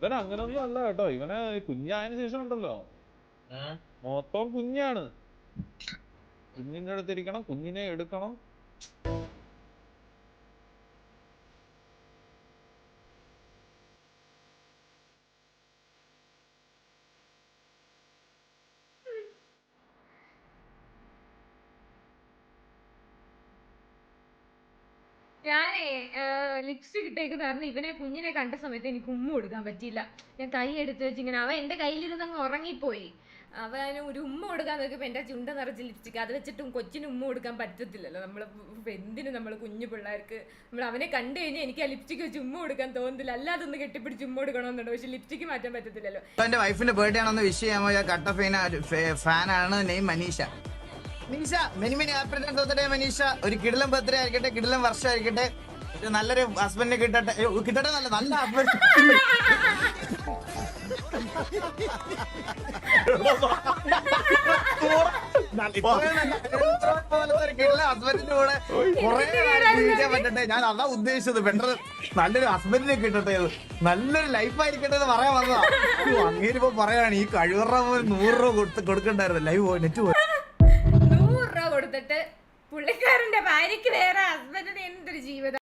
ഇവൻ അങ്ങനൊന്നും അല്ല കേട്ടോ. ഇവനെ കുഞ്ഞായതിനു ശേഷം ഉണ്ടല്ലോ മൊത്തം കുഞ്ഞാണ്. കുഞ്ഞിന്റെ അടുത്തിരിക്കണം, കുഞ്ഞിനെ എടുക്കണം. ഞാനേ ലിപ്സ്റ്റിക് ഇട്ടേക്ക് കാരണം ഇവനെ കുഞ്ഞിനെ കണ്ട സമയത്ത് എനിക്ക് ഉമ്മ കൊടുക്കാൻ പറ്റിയില്ല. ഞാൻ കൈ എടുത്ത് വെച്ച് ഇങ്ങനെ അവൻ എന്റെ കയ്യിലിരുന്നങ്ങ് ഉറങ്ങിപ്പോയി. അവന് ഒരു ഉമ്മ കൊടുക്കാൻ നോക്കിയപ്പോ എന്റെ ചുണ്ട നിറച്ച് ലിപ്സ്റ്റിക്, അത് വെച്ചിട്ടും കൊച്ചിന് ഉമ്മ കൊടുക്കാൻ പറ്റത്തില്ലല്ലോ. എന്തിനും നമ്മൾ കുഞ്ഞു പിള്ളേർക്ക് നമ്മൾ അവനെ കണ്ടു കഴിഞ്ഞാൽ എനിക്ക് ആ ലിപ്സ്റ്റിക് വെച്ച് ഉമ്മ കൊടുക്കാൻ തോന്നുന്നില്ല. അല്ലാതെ ഒന്ന് കെട്ടിപ്പിടിച്ച് ഉമ്മ കൊടുക്കണമെന്നുണ്ട്, പക്ഷെ ലിപ്സ്റ്റിക് മാറ്റാൻ പറ്റത്തില്ലല്ലോ. എന്റെ വൈഫിന്റെ ബർത്ത്ഡേ ആണെന്ന് വിഷ് ചെയ്യാമോ? കട്ട ഫാനാണ്. Name Manisha. Manisha many many happy returns of the day Manisha. ഒരു കിടിലം ബർത്ത്ഡേ ആയിരിക്കട്ടെ, കിടിലം വർഷം ആയിരിക്കട്ടെ. നല്ലൊരു ഹസ്ബൻഡിനെ കിട്ടട്ടെ. കിട്ടട്ടെ നല്ല ഹസ്ബൻഡ്. ഹസ്ബൻഡിന്റെ കൂടെ കുറെ ജീവിക്കാൻ പറ്റട്ടെ. ഞാൻ അതാ ഉദ്ദേശിച്ചത്. ബെറ്റർ നല്ലൊരു ഹസ്ബൻഡിനെ കിട്ടട്ടെ, നല്ലൊരു ലൈഫ് ആയിരിക്കട്ടെ എന്ന് പറയാൻ വന്നതാ. അങ്ങേരിപ്പോ പറയാണ് ഈ കഴിവറ 100 രൂപ കൊടുക്കണ്ടായിരുന്നു. ലൈവ് നെറ്റ് 100 രൂപ കൊടുത്തിട്ട് പുള്ളിക്കാരന്റെ ഭാര്യക്ക് വേറെ ഹസ്ബൻഡിന് എന്തൊരു ജീവിതം.